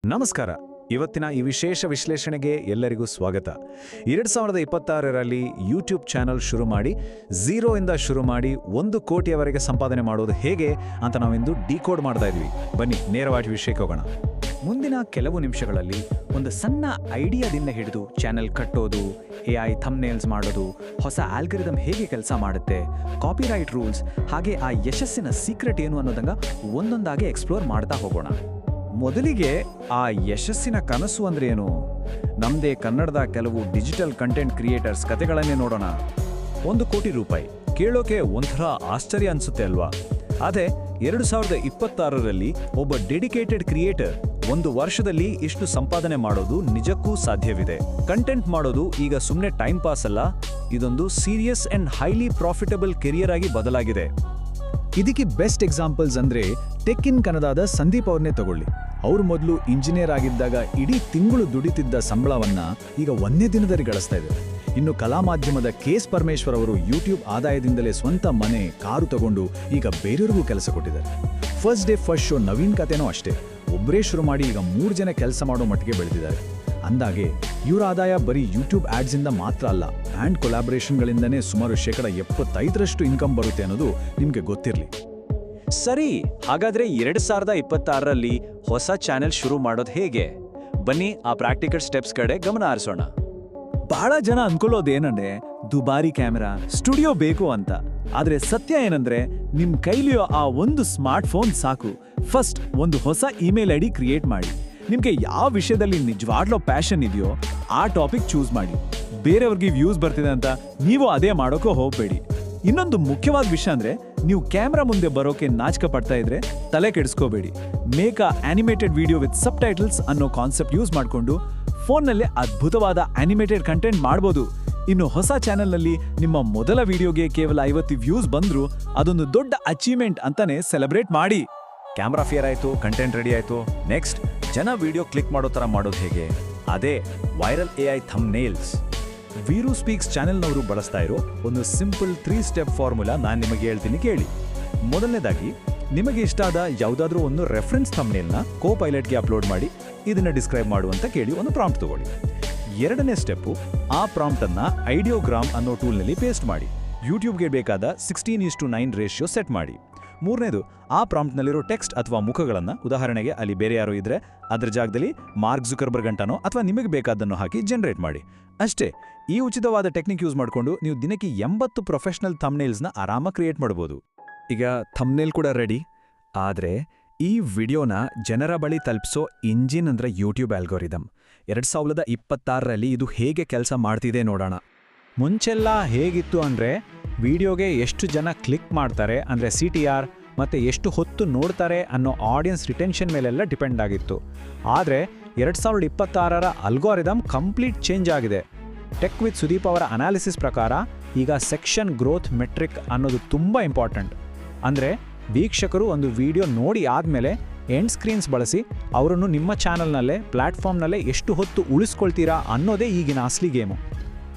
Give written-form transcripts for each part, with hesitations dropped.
ನಮಸ್ಕಾರ. ಇವತ್ತಿನ ಈ ವಿಶೇಷ ವಿಶ್ಲೇಷಣೆಗೆ ಎಲ್ಲರಿಗೂ ಸ್ವಾಗತ. 2026ರಲ್ಲಿ ಯೂಟ್ಯೂಬ್ ಚಾನಲ್ ಶುರು ಮಾಡಿ ಝೀರೋಯಿಂದ ಶುರು ಮಾಡಿ 1 ಕೋಟಿಯವರೆಗೆ ಸಂಪಾದನೆ ಮಾಡೋದು ಹೇಗೆ ಅಂತ ನಾವಿಂದು ಡಿಕೋಡ್ ಮಾಡ್ತಾ ಇದ್ವಿ. ಬನ್ನಿ ನೇರವಾಗಿ ವಿಷಯಕ್ಕೆ ಹೋಗೋಣ. ಮುಂದಿನ ಕೆಲವು ನಿಮಿಷಗಳಲ್ಲಿ ಒಂದು ಸಣ್ಣ ಐಡಿಯಾದಿಂದ ಹಿಡಿದು ಚಾನೆಲ್ ಕಟ್ಟೋದು, AI ಥಂಬ್ನೇಲ್ಸ್ ಮಾಡೋದು, ಹೊಸ ಆಲ್ಗರಿದಮ್ ಹೇಗೆ ಕೆಲಸ ಮಾಡುತ್ತೆ, ಕಾಪಿರೈಟ್ ರೂಲ್ಸ್, ಹಾಗೆ ಆ ಯಶಸ್ಸಿನ ಸೀಕ್ರೆಟ್ ಏನು ಅನ್ನೋದಂಗ ಒಂದೊಂದಾಗಿ ಎಕ್ಸ್ಪ್ಲೋರ್ ಮಾಡ್ತಾ ಹೋಗೋಣ. ಮೊದಲಿಗೆ ಆ ಯಶಸ್ಸಿನ ಕನಸು ಅಂದ್ರೆ ಏನು? ನಮ್ಮದೇ ಕನ್ನಡದ ಕೆಲವು ಡಿಜಿಟಲ್ ಕಂಟೆಂಟ್ ಕ್ರಿಯೇಟರ್ಸ್ ಕತೆಗಳನ್ನೇ ನೋಡೋಣ. 1 ಕೋಟಿ ರೂಪಾಯಿ ಕೇಳೋಕೆ ಒಂಥರ ಆಶ್ಚರ್ಯ ಅನ್ಸುತ್ತೆ ಅಲ್ವಾ? ಆದರೆ 2026ರಲ್ಲಿ ಒಬ್ಬ ಡೆಡಿಕೇಟೆಡ್ ಕ್ರಿಯೇಟರ್ 1 ವರ್ಷದಲ್ಲಿ ಇಷ್ಟು ಸಂಪಾದನೆ ಮಾಡೋದು ನಿಜಕ್ಕೂ ಸಾಧ್ಯವಿದೆ. ಕಂಟೆಂಟ್ ಮಾಡೋದು ಈಗ ಸುಮ್ಮನೆ ಟೈಮ್ ಪಾಸ್ ಅಲ್ಲ, ಇದೊಂದು serious and highly profitable career ಆಗಿ ಬದಲಾಗಿದೆ. ಇದಕ್ಕೆ ಬೆಸ್ಟ್ ಎಕ್ಸಾಂಪಲ್ಸ್ ಅಂದ್ರೆ ಟೆಕ್ ಇನ್ ಕನ್ನಡದ ಸಂದೀಪ್ ಅವ್ರನ್ನೇ ತಗೊಳ್ಳಿ. ಅವರು ಮೊದಲು ಇಂಜಿನಿಯರ್ ಆಗಿದ್ದಾಗ ಇಡೀ ತಿಂಗಳು ದುಡಿತಿದ್ದ ಸಂಬಳವನ್ನ ಈಗ 1ನೇ ದಿನದಲ್ಲಿ ಗಳಿಸ್ತಾ ಇದ್ದಾರೆ. ಇನ್ನು ಕಲಾ ಮಾಧ್ಯಮದ KS ಪರಮೇಶ್ವರ್ ಅವರು ಯೂಟ್ಯೂಬ್ ಆದಾಯದಿಂದಲೇ ಸ್ವಂತ ಮನೆ, ಕಾರು ತಗೊಂಡು ಈಗ ಬೇರೆಯವರಿಗೂ ಕೆಲಸ ಕೊಟ್ಟಿದ್ದಾರೆ. First day first show Naveen ಕತೆನೂ ಅಷ್ಟೇ, ಒಬ್ಬರೇ ಶುರು ಮಾಡಿ ಈಗ 3 ಜನ ಕೆಲಸ ಮಾಡೋ ಮಟ್ಟಿಗೆ ಬೆಳೆದಿದ್ದಾರೆ. ಅಂದಾಗೆ ಇವರ ಆದಾಯ ಬರೀ ಯೂಟ್ಯೂಬ್ ಆಡ್ಸ್ ಇಂದ ಮಾತ್ರ ಅಲ್ಲ, ಆ್ಯಂಡ್ ಕೊಲಾಬರೇಷನ್ಗಳಿಂದನೇ ಸುಮಾರು 75% ಇನ್ಕಮ್ ಬರುತ್ತೆ ಅನ್ನೋದು ನಿಮಗೆ ಗೊತ್ತಿರಲಿ. ಸರಿ, ಹಾಗಾದ್ರೆ 2026ರಲ್ಲಿ ಹೊಸ ಚಾನೆಲ್ ಶುರು ಮಾಡೋದು ಹೇಗೆ? ಬನ್ನಿ ಆ ಪ್ರಾಕ್ಟಿಕಲ್ ಸ್ಟೆಪ್ಸ್ ಕಡೆ ಗಮನ ಹರಿಸೋಣ. ಬಹಳ ಜನ ಅನ್ಕೊಳ್ಳೋದೇನಂದ್ರೆ ದುಬಾರಿ ಕ್ಯಾಮೆರಾ, ಸ್ಟುಡಿಯೋ ಬೇಕು ಅಂತ. ಆದ್ರೆ ಸತ್ಯ ಏನಂದ್ರೆ ನಿಮ್ ಕೈಲಿಯೋ ಆ ಒಂದು ಸ್ಮಾರ್ಟ್ ಫೋನ್ ಸಾಕು. ಫಸ್ಟ್ ಒಂದು ಹೊಸ ಇಮೇಲ್ ID ಕ್ರಿಯೇಟ್ ಮಾಡಿ. ನಿಮ್ಗೆ ಯಾವ ವಿಷಯದಲ್ಲಿ ನಿಜವಾಗ್ಲೋ ಪ್ಯಾಷನ್ ಇದೆಯೋ ಆ ಟಾಪಿಕ್ ಚೂಸ್ ಮಾಡಿ. ಬೇರೆಯವ್ರಿಗೆ ವ್ಯೂಸ್ ಬರ್ತಿದೆ ಅಂತ ನೀವು ಅದೇ ಮಾಡೋಕೆ ಹೋಗ್ಬೇಡಿ. ಇನ್ನೊಂದು ಮುಖ್ಯವಾದ ವಿಷಯ ಅಂದ್ರೆ ನೀವು ಕ್ಯಾಮ್ರಾ ಮುಂದೆ ಬರೋಕೆ ನಾಚಿಕೆ ಪಡ್ತಾ ಇದ್ರೆ ತಲೆ ಕೆಡಿಸ್ಕೋಬೇಡಿ. Make a animated video with subtitles ಅನ್ನೋ ಕಾನ್ಸೆಪ್ಟ್ ಯೂಸ್ ಮಾಡಿಕೊಂಡು ಫೋನ್ನಲ್ಲೇ ಅದ್ಭುತವಾದ ಆನಿಮೇಟೆಡ್ ಕಂಟೆಂಟ್ ಮಾಡ್ಬೋದು. ಇನ್ನು ಹೊಸ ಚಾನೆಲ್ನಲ್ಲಿ ನಿಮ್ಮ ಮೊದಲ ವಿಡಿಯೋಗೆ ಕೇವಲ 50 ವ್ಯೂಸ್ ಬಂದ್ರು ಅದೊಂದು ದೊಡ್ಡ ಅಚೀವ್ಮೆಂಟ್ ಅಂತಾನೆ ಸೆಲೆಬ್ರೇಟ್ ಮಾಡಿ. ಕ್ಯಾಮ್ರಾ ಫಿಯರ್ ಆಯ್ತು, ಕಂಟೆಂಟ್ ರೆಡಿ ಆಯ್ತು. ನೆಕ್ಸ್ಟ್ ಜನ ವಿಡಿಯೋ ಕ್ಲಿಕ್ ಮಾಡೋ ತರ ಮಾಡೋದು ಹೇಗೆ? ಅದೇ viral AI thumbnails. Veeru speaks ಚಾನೆಲ್ನವರು ಬಳಸ್ತಾ ಇರೋ ಒಂದು ಸಿಂಪಲ್ 3 ಸ್ಟೆಪ್ ಫಾರ್ಮುಲಾ ನಾನು ನಿಮಗೆ ಹೇಳ್ತೀನಿ, ಕೇಳಿ. ಮೊದಲನೇದಾಗಿ ನಿಮಗೆ ಇಷ್ಟ ಆದ ಯಾವುದಾದ್ರೂ ಒಂದು ರೆಫರೆನ್ಸ್ ಥಂಬ್ನೇಲ್ನ ಕೋಪೈಲಟ್ಗೆ ಅಪ್ಲೋಡ್ ಮಾಡಿ ಇದನ್ನ ಡಿಸ್ಕ್ರೈಬ್ ಮಾಡುವಂತ ಕೇಳಿ ಒಂದು ಪ್ರಾಂಪ್ಟ್ ತಗೊಳ್ಳಿ. ಎರಡನೇ ಸ್ಟೆಪ್ಪು, ಆ ಪ್ರಾಂಪ್ಟ್ ಅನ್ನ ಐಡಿಯೋಗ್ರಾಮ್ ಅನ್ನೋ ಟೂಲ್ನಲ್ಲಿ ಪೇಸ್ಟ್ ಮಾಡಿ. ಯೂಟ್ಯೂಬ್ಗೆ ಬೇಕಾದ 16:9 ರೇಷಿಯೋ ಸೆಟ್ ಮಾಡಿ. ಮೂರನೇದು, ಆ ಪ್ರಾಂಪ್ಟ್ನಲ್ಲಿರೋ ಟೆಕ್ಸ್ಟ್ ಅಥವಾ ಮುಖಗಳನ್ನು, ಉದಾಹರಣೆಗೆ ಅಲ್ಲಿ ಬೇರೆ ಯಾರೋ ಇದ್ರೆ ಅದ್ರ ಜಾಗದಲ್ಲಿ ಮಾರ್ಕ್ ಜುಕರ್ಬರ್ಗ್ ಅಂತಾನೋ ಅಥವಾ ನಿಮಗೆ ಬೇಕಾದನ್ನು ಹಾಕಿ ಜನರೇಟ್ ಮಾಡಿ. ಅಷ್ಟೇ. ಈ ಉಚಿತವಾದ ಟೆಕ್ನಿಕ್ ಯೂಸ್ ಮಾಡಿಕೊಂಡು ನೀವು ದಿನಕ್ಕೆ 80 ಪ್ರೊಫೆಷನಲ್ ಥಂಬ್ನೇಲ್ಸ್ನ ಆರಾಮಾಗಿ ಕ್ರಿಯೇಟ್ ಮಾಡ್ಬೋದು. ಈಗ ಥಂಬ್ನೇಲ್ ಕೂಡ ರೆಡಿ. ಆದರೆ ಈ ವಿಡಿಯೋನ ಜನರ ಬಳಿ ತಲುಪಿಸೋ ಇಂಜಿನ್ ಅಂದ್ರೆ ಯೂಟ್ಯೂಬ್ ಆಲ್ಗೋರಿದಮ್. 2026ರಲ್ಲಿ ಇದು ಹೇಗೆ ಕೆಲಸ ಮಾಡ್ತಿದೆ ನೋಡೋಣ. ಮುಂಚೆಲ್ಲ ಹೇಗಿತ್ತು ಅಂದರೆ ವಿಡಿಯೋಗೆ ಎಷ್ಟು ಜನ ಕ್ಲಿಕ್ ಮಾಡ್ತಾರೆ ಅಂದರೆ CTR ಮತ್ತು ಎಷ್ಟು ಹೊತ್ತು ನೋಡ್ತಾರೆ ಅನ್ನೋ ಆಡಿಯನ್ಸ್ ರಿಟೆನ್ಷನ್ ಮೇಲೆಲ್ಲ ಡಿಪೆಂಡ್ ಆಗಿತ್ತು. ಆದರೆ 2026ರ ಅಲ್ಗೋರಿದಮ್ ಕಂಪ್ಲೀಟ್ ಚೇಂಜ್ ಆಗಿದೆ. ಟೆಕ್ ವಿತ್ ಸುದೀಪ್ ಅವರ ಅನಾಲಿಸಿಸ್ ಪ್ರಕಾರ ಈಗ ಸೆಕ್ಷನ್ ಗ್ರೋತ್ ಮೆಟ್ರಿಕ್ ಅನ್ನೋದು ತುಂಬ ಇಂಪಾರ್ಟೆಂಟ್. ಅಂದರೆ ವೀಕ್ಷಕರು ಒಂದು ವಿಡಿಯೋ ನೋಡಿ ಆದಮೇಲೆ ಎಂಡ್ ಸ್ಕ್ರೀನ್ಸ್ ಬಳಸಿ ಅವರನ್ನು ನಿಮ್ಮ ಚಾನಲ್ನಲ್ಲೇ, ಪ್ಲ್ಯಾಟ್ಫಾರ್ಮ್ನಲ್ಲೇ ಎಷ್ಟು ಹೊತ್ತು ಉಳಿಸ್ಕೊಳ್ತೀರಾ ಅನ್ನೋದೇ ಈಗಿನ ಅಸ್ಲಿ ಗೇಮು.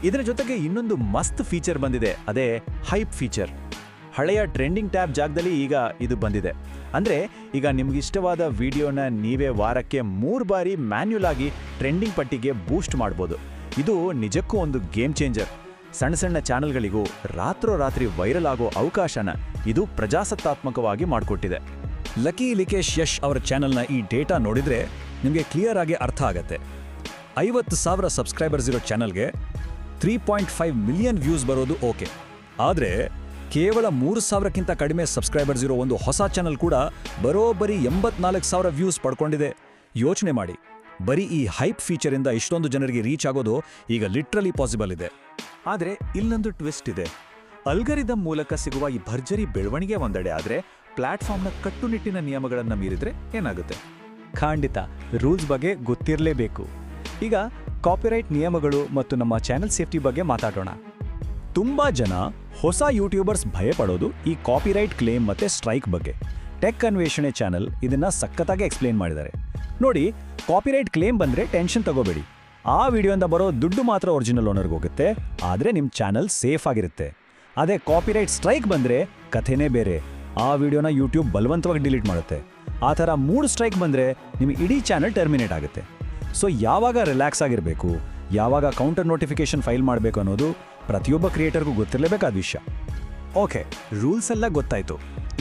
ಇದರ ಜೊತೆಗೆ ಇನ್ನೊಂದು ಮಸ್ತ್ ಫೀಚರ್ ಬಂದಿದೆ, ಅದೇ ಹೈಪ್ ಫೀಚರ್. ಹಳೆಯ ಟ್ರೆಂಡಿಂಗ್ ಟ್ಯಾಬ್ ಜಾಗದಲ್ಲಿ ಈಗ ಇದು ಬಂದಿದೆ. ಅಂದರೆ ಈಗ ನಿಮಗಿಷ್ಟವಾದ ವಿಡಿಯೋನ ನೀವೇ ವಾರಕ್ಕೆ 3 ಬಾರಿ ಮ್ಯಾನ್ಯುಯಲ್ ಆಗಿ ಟ್ರೆಂಡಿಂಗ್ ಪಟ್ಟಿಗೆ ಬೂಸ್ಟ್ ಮಾಡ್ಬೋದು. ಇದು ನಿಜಕ್ಕೂ ಒಂದು ಗೇಮ್ ಚೇಂಜರ್. ಸಣ್ಣ ಸಣ್ಣ ಚಾನಲ್ಗಳಿಗೂ ರಾತ್ರೋರಾತ್ರಿ ವೈರಲ್ ಆಗೋ ಅವಕಾಶನ ಇದು ಪ್ರಜಾಸತ್ತಾತ್ಮಕವಾಗಿ ಮಾಡಿಕೊಟ್ಟಿದೆ. ಲಕಿ ಲಿಕೇಶ್ ಯಶ್ ಅವರ ಚಾನಲ್ನ ಈ ಡೇಟಾ ನೋಡಿದ್ರೆ ನಿಮಗೆ ಕ್ಲಿಯರ್ ಆಗಿ ಅರ್ಥ ಆಗತ್ತೆ. 50,000 ಸಬ್ಸ್ಕ್ರೈಬರ್ಸ್ ಇರೋ ಚಾನಲ್ಗೆ 3.5 ಮಿಲಿಯನ್ ವ್ಯೂಸ್ ಬರೋದು ಓಕೆ. ಆದರೆ ಕೇವಲ 3,000ಕ್ಕಿಂತ ಕಡಿಮೆ ಸಬ್ಸ್ಕ್ರೈಬರ್ಸ್ ಇರೋ ಒಂದು ಹೊಸ ಚಾನಲ್ ಕೂಡ ಬರೋಬ್ಬರಿ 84,000 ವ್ಯೂಸ್ ಪಡ್ಕೊಂಡಿದೆ. ಯೋಚನೆ ಮಾಡಿ, ಬರೀ ಈ ಹೈಪ್ ಫೀಚರಿಂದ ಇಷ್ಟೊಂದು ಜನರಿಗೆ ರೀಚ್ ಆಗೋದು ಈಗ ಲಿಟ್ರಲಿ ಪಾಸಿಬಲ್ ಇದೆ. ಆದರೆ ಇಲ್ಲೊಂದು ಟ್ವಿಸ್ಟ್ ಇದೆ. ಅಲ್ಗರಿದಮ್ ಮೂಲಕ ಸಿಗುವ ಈ ಭರ್ಜರಿ ಬೆಳವಣಿಗೆ ಒಂದೆಡೆ ಆದರೆ ಪ್ಲಾಟ್ಫಾರ್ಮ್ನ ಕಟ್ಟುನಿಟ್ಟಿನ ನಿಯಮಗಳನ್ನು ಮೀರಿದ್ರೆ ಏನಾಗುತ್ತೆ? ಖಂಡಿತ ರೂಲ್ಸ್ ಬಗ್ಗೆ ಗೊತ್ತಿರಲೇಬೇಕು. ಈಗ ಕಾಪಿರೈಟ್ ನಿಯಮಗಳು ಮತ್ತು ನಮ್ಮ ಚಾನೆಲ್ ಸೇಫ್ಟಿ ಬಗ್ಗೆ ಮಾತಾಡೋಣ. ತುಂಬಾ ಜನ ಹೊಸ ಯೂಟ್ಯೂಬರ್ಸ್ ಭಯಪಡೋದು ಈ ಕಾಪಿರೈಟ್ ಕ್ಲೇಮ್ ಮತ್ತೆ ಸ್ಟ್ರೈಕ್ ಬಗ್ಗೆ. ಟೆಕ್ ಅನ್ವೇಷಣೆ ಚಾನೆಲ್ ಇದನ್ನ ಸಖತ್ತಾಗಿ ಎಕ್ಸ್ಪ್ಲೇನ್ ಮಾಡಿದ್ದಾರೆ. ನೋಡಿ, ಕಾಪಿರೈಟ್ ಕ್ಲೇಮ್ ಬಂದ್ರೆ ಟೆನ್ಷನ್ ತಗೋಬೇಡಿ. ಆ ವಿಡಿಯೋಯಿಂದ ಬರೋ ದುಡ್ಡು ಮಾತ್ರ ಒರಿಜಿನಲ್ ಓನರ್ಗೆ ಹೋಗುತ್ತೆ, ಆದರೆ ನಿಮ್ಮ ಚಾನಲ್ ಸೇಫ್ ಆಗಿರುತ್ತೆ. ಅದೇ ಕಾಪಿರೈಟ್ ಸ್ಟ್ರೈಕ್ ಬಂದ್ರೆ ಕಥೆನೇ ಬೇರೆ. ಆ ವಿಡಿಯೋನ ಯೂಟ್ಯೂಬ್ ಬಲವಂತವಾಗಿ ಡಿಲೀಟ್ ಮಾಡುತ್ತೆ. ಆ ಥರ 3 ಸ್ಟ್ರೈಕ್ ಬಂದರೆ ನಿಮ್ಮ ಇಡೀ ಚಾನಲ್ ಟರ್ಮಿನೇಟ್ ಆಗುತ್ತೆ. ಸೊ ಯಾವಾಗ ರಿಲ್ಯಾಕ್ಸ್ ಆಗಿರಬೇಕು, ಯಾವಾಗ ಕೌಂಟರ್ ನೋಟಿಫಿಕೇಶನ್ ಫೈಲ್ ಮಾಡಬೇಕು ಅನ್ನೋದು ಪ್ರತಿಯೊಬ್ಬ ಕ್ರಿಯೇಟರ್ಗೂ ಗೊತ್ತಿರಲೇಬೇಕಾದ ವಿಷಯ. ಓಕೆ, ರೂಲ್ಸ್ ಎಲ್ಲ ಗೊತ್ತಾಯಿತು.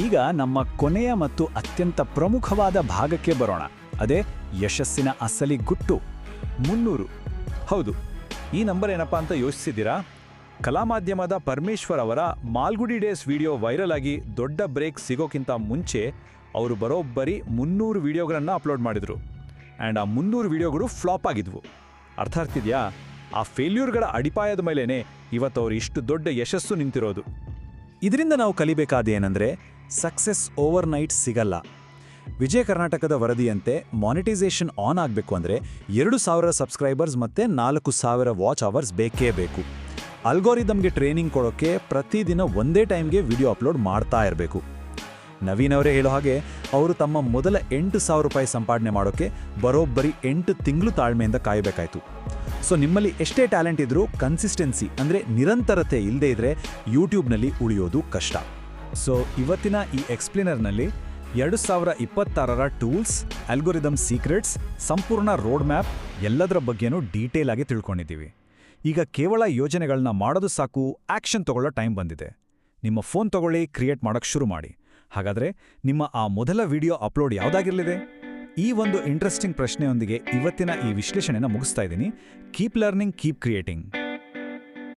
ಈಗ ನಮ್ಮ ಕೊನೆಯ ಮತ್ತು ಅತ್ಯಂತ ಪ್ರಮುಖವಾದ ಭಾಗಕ್ಕೆ ಬರೋಣ. ಅದೇ ಯಶಸ್ಸಿನ ಅಸಲಿ ಗುಟ್ಟು 300. ಹೌದು, ಈ ನಂಬರ್ ಏನಪ್ಪ ಅಂತ ಯೋಚಿಸಿದ್ದೀರಾ? ಕಲಾ ಮಾಧ್ಯಮದ ಪರಮೇಶ್ವರ್ ಅವರ ಮಾಲ್ಗುಡಿ ಡೇಸ್ ವಿಡಿಯೋ ವೈರಲ್ ಆಗಿ ದೊಡ್ಡ ಬ್ರೇಕ್ ಸಿಗೋಕ್ಕಿಂತ ಮುಂಚೆ ಅವರು ಬರೋಬ್ಬರಿ 300 ವಿಡಿಯೋಗಳನ್ನು ಅಪ್ಲೋಡ್ ಮಾಡಿದರು. ಆ್ಯಂಡ್ ಆ 300 ವಿಡಿಯೋಗಳು ಫ್ಲಾಪ್ ಆಗಿದ್ವು. ಅರ್ಥ ಆಗ್ತಿದೆಯಾ? ಆ ಫೇಲ್ಯೂರ್ಗಳ ಅಡಿಪಾಯದ ಮೇಲೇ ಇವತ್ತು ಅವರು ಇಷ್ಟು ದೊಡ್ಡ ಯಶಸ್ಸು ನಿಂತಿರೋದು. ಇದರಿಂದ ನಾವು ಕಲಿಬೇಕಾದೇನೆಂದರೆ, ಸಕ್ಸಸ್ ಓವರ್ ನೈಟ್ ಸಿಗಲ್ಲ. ವಿಜಯ ಕರ್ನಾಟಕದ ವರದಿಯಂತೆ ಮಾನಿಟೈಸೇಷನ್ ಆನ್ ಆಗಬೇಕು ಅಂದರೆ 2,000 ಸಬ್ಸ್ಕ್ರೈಬರ್ಸ್ ಮತ್ತು 4,000 ವಾಚ್ ಅವರ್ಸ್ ಬೇಕೇ ಬೇಕು. ಅಲ್ಗೋರಿದಮ್ಗೆ ಟ್ರೈನಿಂಗ್ ಕೊಡೋಕ್ಕೆ ಪ್ರತಿದಿನ ಒಂದೇ ಟೈಮ್ಗೆ ವಿಡಿಯೋ ಅಪ್ಲೋಡ್ ಮಾಡ್ತಾ ಇರಬೇಕು. ನವೀನ್ ಅವರೇ ಹೇಳೋ ಹಾಗೆ ಅವರು ತಮ್ಮ ಮೊದಲ 8,000 ರೂಪಾಯಿ ಸಂಪಾದನೆ ಮಾಡೋಕ್ಕೆ ಬರೋಬ್ಬರಿ 8 ತಿಂಗಳು ತಾಳ್ಮೆಯಿಂದ ಕಾಯಬೇಕಾಯಿತು. ಸೊ ನಿಮ್ಮಲ್ಲಿ ಎಷ್ಟೇ ಟ್ಯಾಲೆಂಟ್ ಇದ್ರೂ ಕನ್ಸಿಸ್ಟೆನ್ಸಿ ಅಂದರೆ ನಿರಂತರತೆ ಇಲ್ಲದೇ ಇದ್ದರೆ ಯೂಟ್ಯೂಬ್ನಲ್ಲಿ ಉಳಿಯೋದು ಕಷ್ಟ. ಸೊ ಇವತ್ತಿನ ಈ ಎಕ್ಸ್ಪ್ಲೇನರ್ನಲ್ಲಿ 2026ರ ಟೂಲ್ಸ್, ಅಲ್ಗೋರಿದಮ್ ಸೀಕ್ರೆಟ್ಸ್, ಸಂಪೂರ್ಣ ರೋಡ್ ಮ್ಯಾಪ್ ಎಲ್ಲದರ ಬಗ್ಗೆನೂ ಡೀಟೇಲ್ ಆಗಿ ತಿಳ್ಕೊಂಡಿದ್ದೀವಿ. ಈಗ ಕೇವಲ ಯೋಜನೆಗಳನ್ನ ಮಾಡೋದು ಸಾಕು, ಆ್ಯಕ್ಷನ್ ತಗೊಳ್ಳೋ ಟೈಮ್ ಬಂದಿದೆ. ನಿಮ್ಮ ಫೋನ್ ತಗೊಳ್ಳಿ, ಕ್ರಿಯೇಟ್ ಮಾಡೋಕ್ಕೆ ಶುರು ಮಾಡಿ. ಹಾಗಾದರೆ ನಿಮ್ಮ ಆ ಮೊದಲ ವಿಡಿಯೋ ಅಪ್ಲೋಡ್ ಯಾವುದಾಗಿರಲಿದೆ? ಈ ಒಂದು ಇಂಟ್ರೆಸ್ಟಿಂಗ್ ಪ್ರಶ್ನೆಯೊಂದಿಗೆ ಇವತ್ತಿನ ಈ ವಿಶ್ಲೇಷಣೆನ ಮುಗಿಸ್ತಾ ಇದ್ದೀನಿ. Keep learning, keep creating.